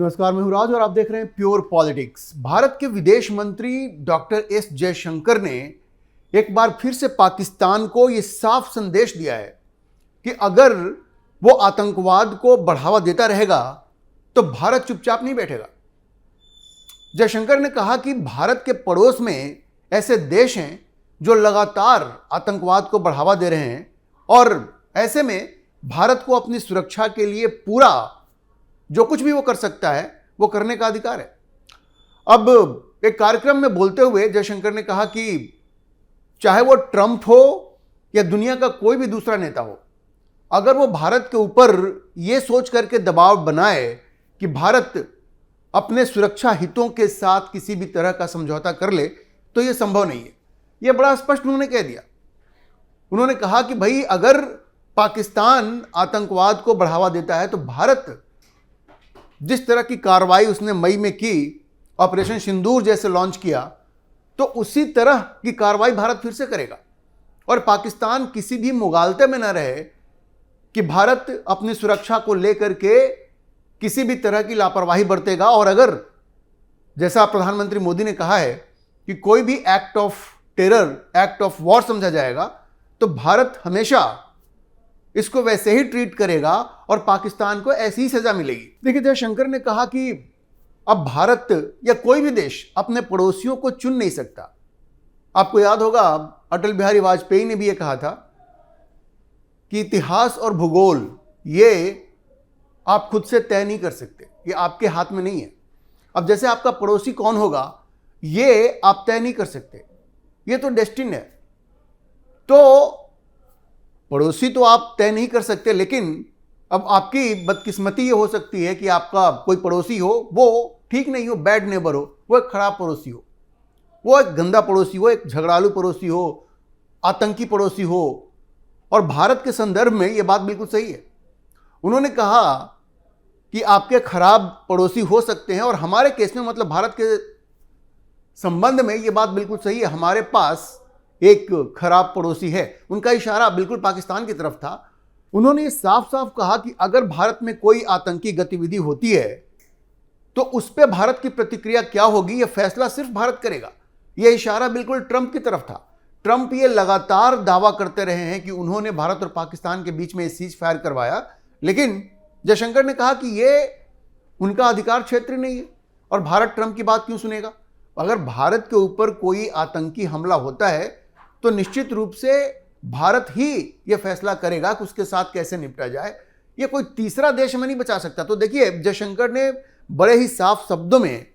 नमस्कार, मैं हूं राज और आप देख रहे हैं प्योर पॉलिटिक्स। भारत के विदेश मंत्री डॉक्टर एस जयशंकर ने एक बार फिर से पाकिस्तान को यह साफ संदेश दिया है कि अगर वो आतंकवाद को बढ़ावा देता रहेगा तो भारत चुपचाप नहीं बैठेगा। जयशंकर ने कहा कि भारत के पड़ोस में ऐसे देश हैं जो लगातार आतंकवाद को बढ़ावा दे रहे हैं और ऐसे में भारत को अपनी सुरक्षा के लिए पूरा जो कुछ भी वो कर सकता है वो करने का अधिकार है। अब एक कार्यक्रम में बोलते हुए जयशंकर ने कहा कि चाहे वो ट्रंप हो या दुनिया का कोई भी दूसरा नेता हो, अगर वो भारत के ऊपर ये सोच करके दबाव बनाए कि भारत अपने सुरक्षा हितों के साथ किसी भी तरह का समझौता कर ले तो ये संभव नहीं है। ये बड़ा स्पष्ट उन्होंने कह दिया। उन्होंने कहा कि भाई अगर पाकिस्तान आतंकवाद को बढ़ावा देता है तो भारत जिस तरह की कार्रवाई उसने मई में की, ऑपरेशन सिंदूर जैसे लॉन्च किया, तो उसी तरह की कार्रवाई भारत फिर से करेगा और पाकिस्तान किसी भी मुगालते में न रहे कि भारत अपनी सुरक्षा को लेकर के किसी भी तरह की लापरवाही बरतेगा। और अगर जैसा प्रधानमंत्री मोदी ने कहा है कि कोई भी act of terror, act of war समझा जाएगा, तो भारत हमेशा इसको वैसे ही ट्रीट करेगा और पाकिस्तान को ऐसी ही सजा मिलेगी। देखिए, जयशंकर ने कहा कि अब भारत या कोई भी देश अपने पड़ोसियों को चुन नहीं सकता। आपको याद होगा अटल बिहारी वाजपेयी ने भी ये कहा था कि इतिहास और भूगोल ये आप खुद से तय नहीं कर सकते, ये आपके हाथ में नहीं है। अब जैसे आपका पड़ोसी कौन होगा ये आप तय नहीं कर सकते, ये तो डेस्टिन है। तो पड़ोसी तो आप तय नहीं कर सकते, लेकिन अब आपकी बदकिस्मती ये हो सकती है कि आपका कोई पड़ोसी हो वो ठीक नहीं हो, बैड नेबर हो, वो एक खराब पड़ोसी हो, वो एक गंदा पड़ोसी हो, एक झगड़ालू पड़ोसी हो, आतंकी पड़ोसी हो। और भारत के संदर्भ में ये बात बिल्कुल सही है। उन्होंने कहा कि आपके खराब पड़ोसी हो सकते हैं और हमारे केस में, मतलब भारत के संबंध में, ये बात बिल्कुल सही है। हमारे पास एक खराब पड़ोसी है। उनका इशारा बिल्कुल पाकिस्तान की तरफ था। उन्होंने साफ साफ कहा कि अगर भारत में कोई आतंकी गतिविधि होती है तो उस पर भारत की प्रतिक्रिया क्या होगी यह फैसला सिर्फ भारत करेगा। यह इशारा बिल्कुल ट्रंप की तरफ था। ट्रंप ये लगातार दावा करते रहे हैं कि उन्होंने भारत और पाकिस्तान के बीच में सीज फायर करवाया, लेकिन जयशंकर ने कहा कि यह उनका अधिकार क्षेत्र नहीं है और भारत ट्रंप की बात क्यों सुनेगा। अगर भारत के ऊपर कोई आतंकी हमला होता है तो निश्चित रूप से भारत ही यह फैसला करेगा कि उसके साथ कैसे निपटा जाए। यह कोई तीसरा देश हमें नहीं बचा सकता। तो देखिए, जयशंकर ने बड़े ही साफ शब्दों में,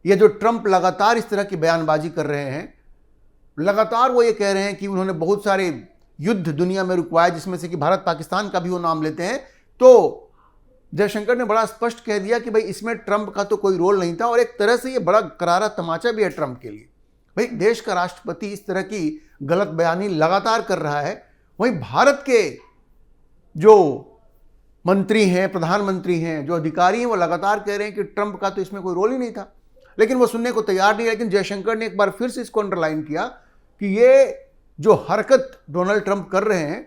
यह जो ट्रंप लगातार इस तरह की बयानबाजी कर रहे हैं, लगातार वो ये कह रहे हैं कि उन्होंने बहुत सारे युद्ध दुनिया में रुकवाए, जिसमें से कि भारत पाकिस्तान का भी वो नाम लेते हैं। तो जयशंकर ने बड़ा स्पष्ट कह दिया कि भाई इसमें ट्रंप का तो कोई रोल नहीं था और एक तरह से ये बड़ा करारा तमाचा भी है ट्रंप के लिए। भाई देश का राष्ट्रपति इस तरह की गलत बयानी लगातार कर रहा है, वहीं भारत के जो मंत्री हैं, प्रधानमंत्री हैं, जो अधिकारी हैं, वो लगातार कह रहे हैं कि ट्रंप का तो इसमें कोई रोल ही नहीं था, लेकिन वो सुनने को तैयार नहीं। लेकिन जयशंकर ने एक बार फिर से इसको अंडरलाइन किया कि ये जो हरकत डोनाल्ड ट्रंप कर रहे हैं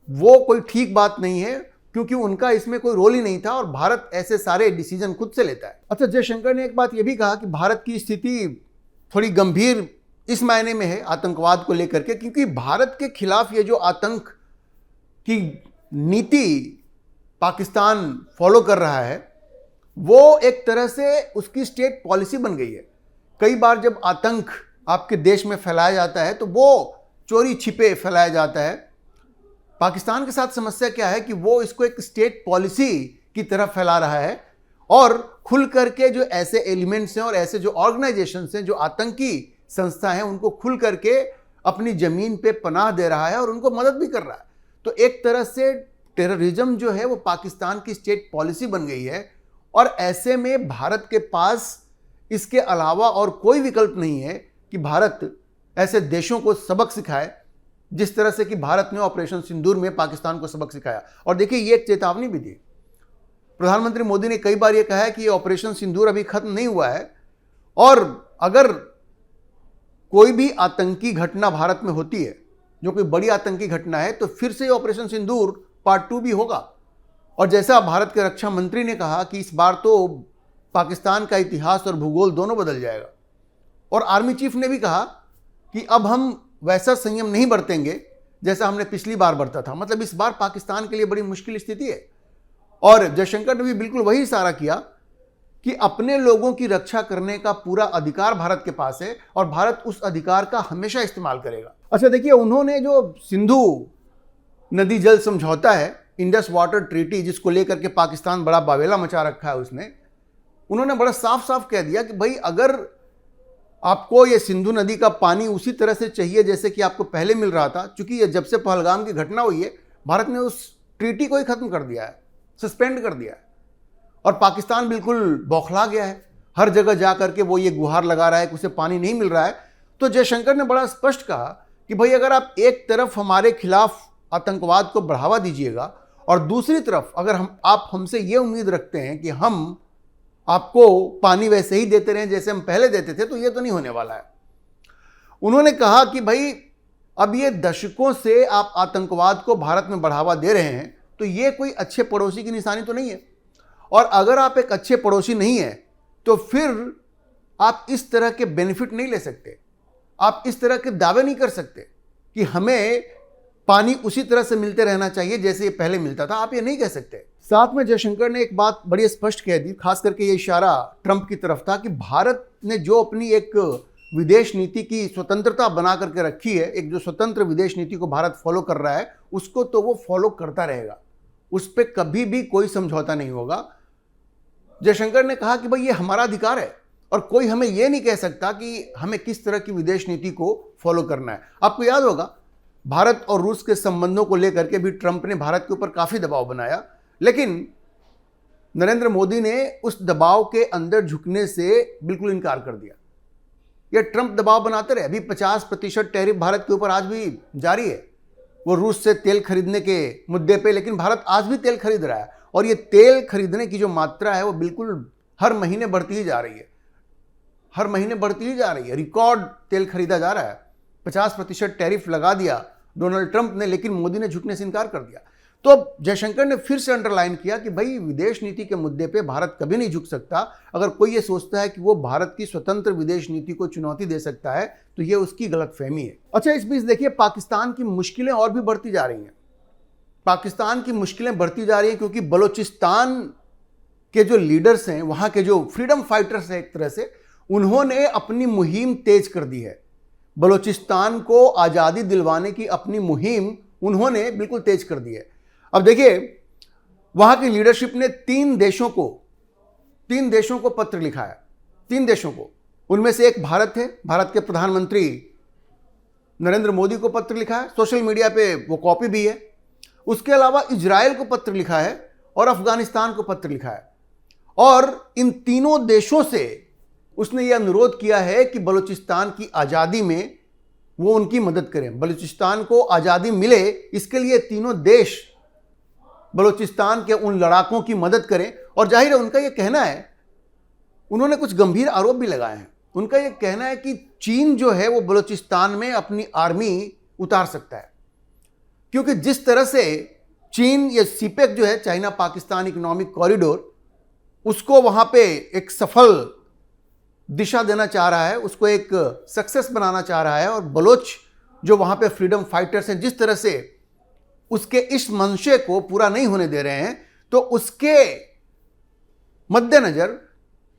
वो कोई ठीक बात नहीं है, क्योंकि उनका इसमें कोई रोल ही नहीं था और भारत ऐसे सारे डिसीजन खुद से लेता है। अच्छा, जयशंकर ने एक बात यह भी कहा कि भारत की स्थिति थोड़ी गंभीर इस मायने में है आतंकवाद को लेकर के, क्योंकि भारत के खिलाफ ये जो आतंक की नीति पाकिस्तान फॉलो कर रहा है वो एक तरह से उसकी स्टेट पॉलिसी बन गई है। कई बार जब आतंक आपके देश में फैलाया जाता है तो वो चोरी छिपे फैलाया जाता है। पाकिस्तान के साथ समस्या क्या है कि वो इसको एक स्टेट पॉलिसी की तरह फैला रहा है और खुल करके जो ऐसे एलिमेंट्स हैं और ऐसे जो ऑर्गेनाइजेशंस हैं, जो आतंकी संस्था हैं, उनको खुल करके अपनी जमीन पे पनाह दे रहा है और उनको मदद भी कर रहा है। तो एक तरह से टेररिज्म जो है वो पाकिस्तान की स्टेट पॉलिसी बन गई है और ऐसे में भारत के पास इसके अलावा और कोई विकल्प नहीं है कि भारत ऐसे देशों को सबक सिखाए, जिस तरह से कि भारत ने ऑपरेशन सिंदूर में पाकिस्तान को सबक सिखाया। और देखिए, ये एक चेतावनी भी दी। प्रधानमंत्री मोदी ने कई बार ये कहा है कि ये ऑपरेशन सिंदूर अभी खत्म नहीं हुआ है और अगर कोई भी आतंकी घटना भारत में होती है, जो कोई बड़ी आतंकी घटना है, तो फिर से ऑपरेशन सिंदूर पार्ट 2 भी होगा। और जैसा भारत के रक्षा मंत्री ने कहा कि इस बार तो पाकिस्तान का इतिहास और भूगोल दोनों बदल जाएगा। और आर्मी चीफ ने भी कहा कि अब हम वैसा संयम नहीं बरतेंगे जैसा हमने पिछली बार बरता था। मतलब इस बार पाकिस्तान के लिए बड़ी मुश्किल स्थिति है। और जयशंकर ने भी बिल्कुल वही इशारा किया कि अपने लोगों की रक्षा करने का पूरा अधिकार भारत के पास है और भारत उस अधिकार का हमेशा इस्तेमाल करेगा। अच्छा देखिए, उन्होंने जो सिंधु नदी जल समझौता है, इंडस वाटर ट्रीटी, जिसको लेकर के पाकिस्तान बड़ा बावेला मचा रखा है, उसमें उन्होंने बड़ा साफ साफ कह दिया कि भाई अगर आपको ये सिंधु नदी का पानी उसी तरह से चाहिए जैसे कि आपको पहले मिल रहा था, चूंकि ये जब से पहलगाम की घटना हुई है भारत ने उस ट्रीटी को ही खत्म कर दिया है, सस्पेंड कर दिया है। और पाकिस्तान बिल्कुल बौखला गया है, हर जगह जा करके वो ये गुहार लगा रहा है कि उसे पानी नहीं मिल रहा है। तो जयशंकर ने बड़ा स्पष्ट कहा कि भाई अगर आप एक तरफ हमारे खिलाफ आतंकवाद को बढ़ावा दीजिएगा और दूसरी तरफ अगर आप हमसे ये उम्मीद रखते हैं कि हम आपको पानी वैसे ही देते रहें जैसे हम पहले देते थे, तो ये तो नहीं होने वाला है। उन्होंने कहा कि भाई अब ये दशकों से आप आतंकवाद को भारत में बढ़ावा दे रहे हैं, तो ये कोई अच्छे पड़ोसी की निशानी तो नहीं है। और अगर आप एक अच्छे पड़ोसी नहीं है तो फिर आप इस तरह के बेनिफिट नहीं ले सकते, आप इस तरह के दावे नहीं कर सकते कि हमें पानी उसी तरह से मिलते रहना चाहिए जैसे ये पहले मिलता था। आप ये नहीं कह सकते। साथ में जयशंकर ने एक बात बड़ी स्पष्ट कह दी, खास करके ये इशारा ट्रंप की तरफ था कि भारत ने जो अपनी एक विदेश नीति की स्वतंत्रता बना करके रखी है, एक जो स्वतंत्र विदेश नीति को भारत फॉलो कर रहा है, उसको तो वो फॉलो करता रहेगा, उस पर कभी भी कोई समझौता नहीं होगा। जयशंकर ने कहा कि भाई ये हमारा अधिकार है और कोई हमें यह नहीं कह सकता कि हमें किस तरह की विदेश नीति को फॉलो करना है। आपको याद होगा भारत और रूस के संबंधों को लेकर के भी ट्रंप ने भारत के ऊपर काफी दबाव बनाया, लेकिन नरेंद्र मोदी ने उस दबाव के अंदर झुकने से बिल्कुल इनकार कर दिया। यह ट्रंप दबाव बनाते रहे। अभी 50% टैरिफ भारत के ऊपर आज भी जारी है, वो रूस से तेल खरीदने के मुद्दे पे, लेकिन भारत आज भी तेल खरीद रहा है और ये तेल खरीदने की जो मात्रा है वो बिल्कुल हर महीने बढ़ती ही जा रही है, हर महीने बढ़ती ही जा रही है। रिकॉर्ड तेल खरीदा जा रहा है। 50% टैरिफ लगा दिया डोनाल्ड ट्रंप ने, लेकिन मोदी ने झुकने से इनकार कर दिया। तो जयशंकर ने फिर से अंडरलाइन किया कि भाई विदेश नीति के मुद्दे पे भारत कभी नहीं झुक सकता। अगर कोई ये सोचता है कि वो भारत की स्वतंत्र विदेश नीति को चुनौती दे सकता है तो ये उसकी गलतफहमी है। अच्छा, इस बीच देखिए पाकिस्तान की मुश्किलें और भी बढ़ती जा रही हैं। पाकिस्तान की मुश्किलें बढ़ती जा रही हैं क्योंकि बलूचिस्तान के जो लीडर्स हैं, वहां के जो फ्रीडम फाइटर्स हैं, एक तरह से उन्होंने अपनी मुहिम तेज कर दी है। बलूचिस्तान को आज़ादी दिलवाने की अपनी मुहिम उन्होंने बिल्कुल तेज कर दी है। अब देखिए वहां की लीडरशिप ने तीन देशों को पत्र लिखा है, 3 देशों को। उनमें से एक भारत है, भारत के प्रधानमंत्री नरेंद्र मोदी को पत्र लिखा है, सोशल मीडिया पे वो कॉपी भी है। उसके अलावा इजराइल को पत्र लिखा है और अफगानिस्तान को पत्र लिखा है। और इन तीनों देशों से उसने ये अनुरोध किया है कि बलूचिस्तान की आज़ादी में वो उनकी मदद करें, बलूचिस्तान को आज़ादी मिले, इसके लिए तीनों देश बलूचिस्तान के उन लड़ाकों की मदद करें। और जाहिर है उनका ये कहना है, उन्होंने कुछ गंभीर आरोप भी लगाए हैं। उनका ये कहना है कि चीन जो है वो बलूचिस्तान में अपनी आर्मी उतार सकता है, क्योंकि जिस तरह से चीन ये सीपेक जो है, चाइना पाकिस्तान इकोनॉमिक कॉरिडोर, उसको वहां पे एक सफल दिशा देना चाह रहा है, उसको एक सक्सेस बनाना चाह रहा है। और बलोच जो वहां पे फ्रीडम फाइटर्स हैं, जिस तरह से उसके इस मंशे को पूरा नहीं होने दे रहे हैं, तो उसके मद्देनजर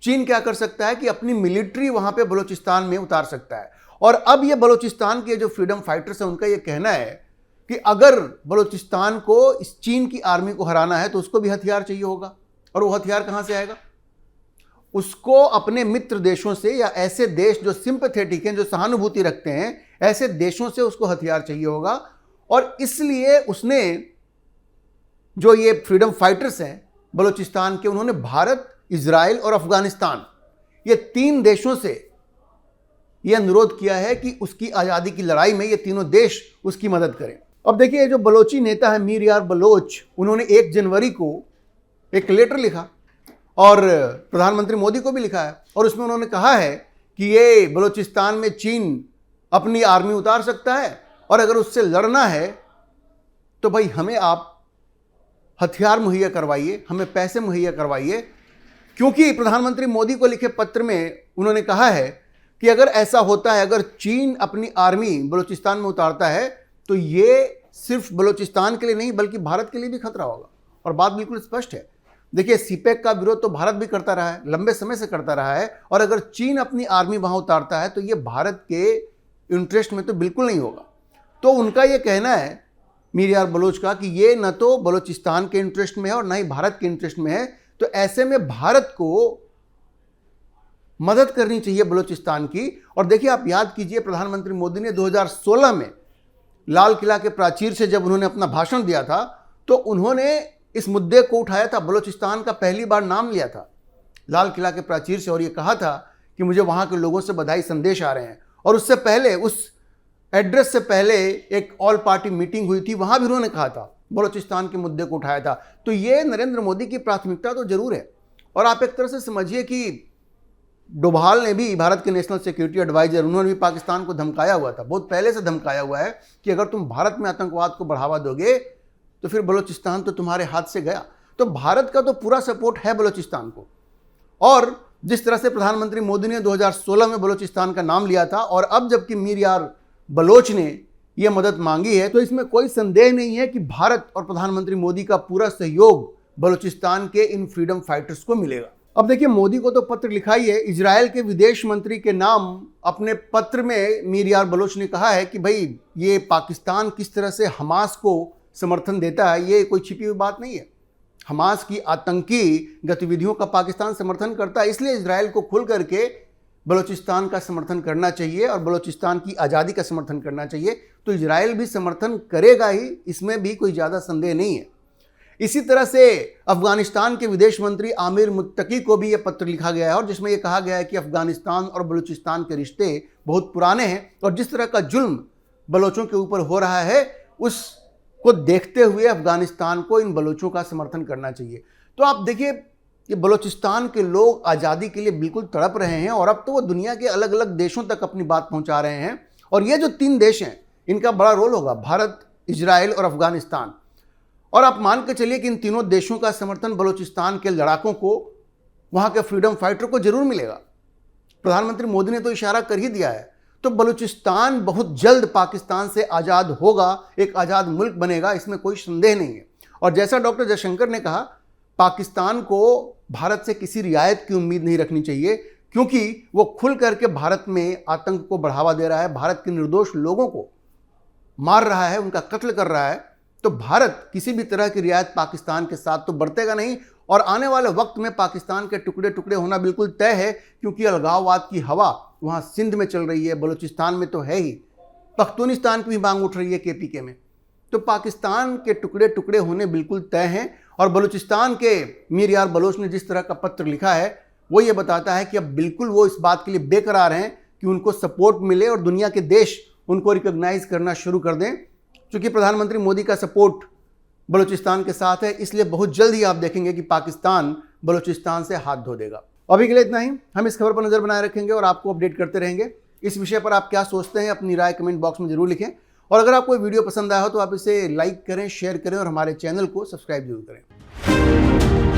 चीन क्या कर सकता है कि अपनी मिलिट्री वहां पे बलूचिस्तान में उतार सकता है। और अब ये बलूचिस्तान के जो फ्रीडम फाइटर्स हैं, उनका ये कहना है कि अगर बलूचिस्तान को इस चीन की आर्मी को हराना है तो उसको भी हथियार चाहिए होगा। और वो हथियार कहां से आएगा? उसको अपने मित्र देशों से, या ऐसे देश जो सिंपैथेटिक हैं, जो सहानुभूति रखते हैं, ऐसे देशों से उसको हथियार चाहिए होगा। और इसलिए उसने, जो ये फ्रीडम फाइटर्स हैं बलूचिस्तान के, उन्होंने भारत, इजराइल और अफगानिस्तान, ये 3 देशों से ये अनुरोध किया है कि उसकी आज़ादी की लड़ाई में ये तीनों देश उसकी मदद करें। अब देखिए जो बलोची नेता है मीर यार बलोच, उन्होंने 1 जनवरी को एक लेटर लिखा और प्रधानमंत्री मोदी को भी लिखा है, और उसमें उन्होंने कहा है कि ये बलूचिस्तान में चीन अपनी आर्मी उतार सकता है और अगर उससे लड़ना है तो भाई हमें आप हथियार मुहैया करवाइए, हमें पैसे मुहैया करवाइए, क्योंकि प्रधानमंत्री मोदी को लिखे पत्र में उन्होंने कहा है कि अगर ऐसा होता है, अगर चीन अपनी आर्मी बलूचिस्तान में उतारता है तो ये सिर्फ बलूचिस्तान के लिए नहीं बल्कि भारत के लिए भी खतरा होगा। और बात बिल्कुल स्पष्ट है। देखिए, सीपेक का विरोध तो भारत भी करता रहा है, लंबे समय से करता रहा है, और अगर चीन अपनी आर्मी वहां उतारता है तो ये भारत के इंटरेस्ट में तो बिल्कुल नहीं होगा। तो उनका ये कहना है मीर यार बलोच का कि ये न तो बलूचिस्तान के इंटरेस्ट में है और न ही भारत के इंटरेस्ट में है। तो ऐसे में भारत को मदद करनी चाहिए बलूचिस्तान की। और देखिए, आप याद कीजिए, प्रधानमंत्री मोदी ने 2016 में लाल किला के प्राचीर से जब उन्होंने अपना भाषण दिया था तो उन्होंने इस मुद्दे को उठाया था, बलूचिस्तान का पहली बार नाम लिया था लाल किला के प्राचीर से, और ये कहा था कि मुझे वहाँ के लोगों से बधाई संदेश आ रहे हैं। और उससे पहले, उस एड्रेस से पहले एक ऑल पार्टी मीटिंग हुई थी, वहाँ भी उन्होंने कहा था, बलूचिस्तान के मुद्दे को उठाया था। तो ये नरेंद्र मोदी की प्राथमिकता तो जरूर है। और आप एक तरह से समझिए कि डोभाल ने भी, भारत के नेशनल सिक्योरिटी एडवाइजर, उन्होंने भी पाकिस्तान को धमकाया हुआ था, बहुत पहले से धमकाया हुआ है कि अगर तुम भारत में आतंकवाद को बढ़ावा दोगे तो फिर बलूचिस्तान तो तुम्हारे हाथ से गया। तो भारत का तो पूरा सपोर्ट है बलूचिस्तान को। और जिस तरह से प्रधानमंत्री मोदी ने 2016 में बलूचिस्तान का नाम लिया था, और अब जबकि मीर यार बलोच ने यह मदद मांगी है, तो इसमें कोई संदेह नहीं है कि भारत और प्रधानमंत्री मोदी का पूरा सहयोग बलूचिस्तान के इन फ्रीडम फाइटर्स को मिलेगा। अब देखिए, मोदी को तो पत्र लिखा ही है। इजराइल के विदेश मंत्री के नाम अपने पत्र में मीर यार बलोच ने कहा है कि भाई, ये पाकिस्तान किस तरह से हमास को समर्थन देता है, ये कोई छिपी हुई बात नहीं है। हमास की आतंकी गतिविधियों का पाकिस्तान समर्थन करता है, इसलिए इजराइल को खुल करके बलूचिस्तान का समर्थन करना चाहिए और बलूचिस्तान की आज़ादी का समर्थन करना चाहिए। तो इजराइल भी समर्थन करेगा ही, इसमें भी कोई ज़्यादा संदेह नहीं है। इसी तरह से अफगानिस्तान के विदेश मंत्री आमिर मुत्तकी को भी यह पत्र लिखा गया है, और जिसमें यह कहा गया है कि अफगानिस्तान और बलूचिस्तान के रिश्ते बहुत पुराने हैं, और जिस तरह का जुल्म बलोचों के ऊपर हो रहा है उसको देखते हुए अफगानिस्तान को इन बलोचों का समर्थन करना चाहिए। तो आप देखिए कि बलूचिस्तान के लोग आज़ादी के लिए बिल्कुल तड़प रहे हैं, और अब तो वो दुनिया के अलग अलग देशों तक अपनी बात पहुंचा रहे हैं। और ये जो 3 देश हैं, इनका बड़ा रोल होगा, भारत, इजराइल और अफगानिस्तान। और आप मान के चलिए कि इन तीनों देशों का समर्थन बलूचिस्तान के लड़ाकों को, वहाँ के फ्रीडम फाइटर को जरूर मिलेगा। प्रधानमंत्री मोदी ने तो इशारा कर ही दिया है। तो बलूचिस्तान बहुत जल्द पाकिस्तान से आज़ाद होगा, एक आज़ाद मुल्क बनेगा, इसमें कोई संदेह नहीं है। और जैसा डॉक्टर जयशंकर ने कहा, पाकिस्तान को भारत से किसी रियायत की उम्मीद नहीं रखनी चाहिए, क्योंकि वो खुल करके भारत में आतंक को बढ़ावा दे रहा है, भारत के निर्दोष लोगों को मार रहा है, उनका कत्ल कर रहा है। तो भारत किसी भी तरह की रियायत पाकिस्तान के साथ तो बरतेगा नहीं। और आने वाले वक्त में पाकिस्तान के टुकड़े टुकड़े होना बिल्कुल तय है, क्योंकि अलगाववाद की हवा वहाँ सिंध में चल रही है, बलूचिस्तान में तो है ही, पख्तूनिस्तान की भी मांग उठ रही है केपीके में। तो पाकिस्तान के टुकड़े टुकड़े होने बिल्कुल तय हैं। और बलूचिस्तान के मीर यार बलोच ने जिस तरह का पत्र लिखा है, वो ये बताता है कि अब बिल्कुल वो इस बात के लिए बेकरार हैं कि उनको सपोर्ट मिले और दुनिया के देश उनको रिकॉग्नाइज करना शुरू कर दें। क्योंकि प्रधानमंत्री मोदी का सपोर्ट बलूचिस्तान के साथ है, इसलिए बहुत जल्द ही आप देखेंगे कि पाकिस्तान बलूचिस्तान से हाथ धो देगा। अभी के लिए इतना ही। हम इस खबर पर नजर बनाए रखेंगे और आपको अपडेट करते रहेंगे। इस विषय पर आप क्या सोचते हैं, अपनी राय कमेंट बॉक्स में जरूर लिखें। और अगर आपको वीडियो पसंद आया हो तो आप इसे लाइक करें, शेयर करें और हमारे चैनल को सब्सक्राइब जरूर करें।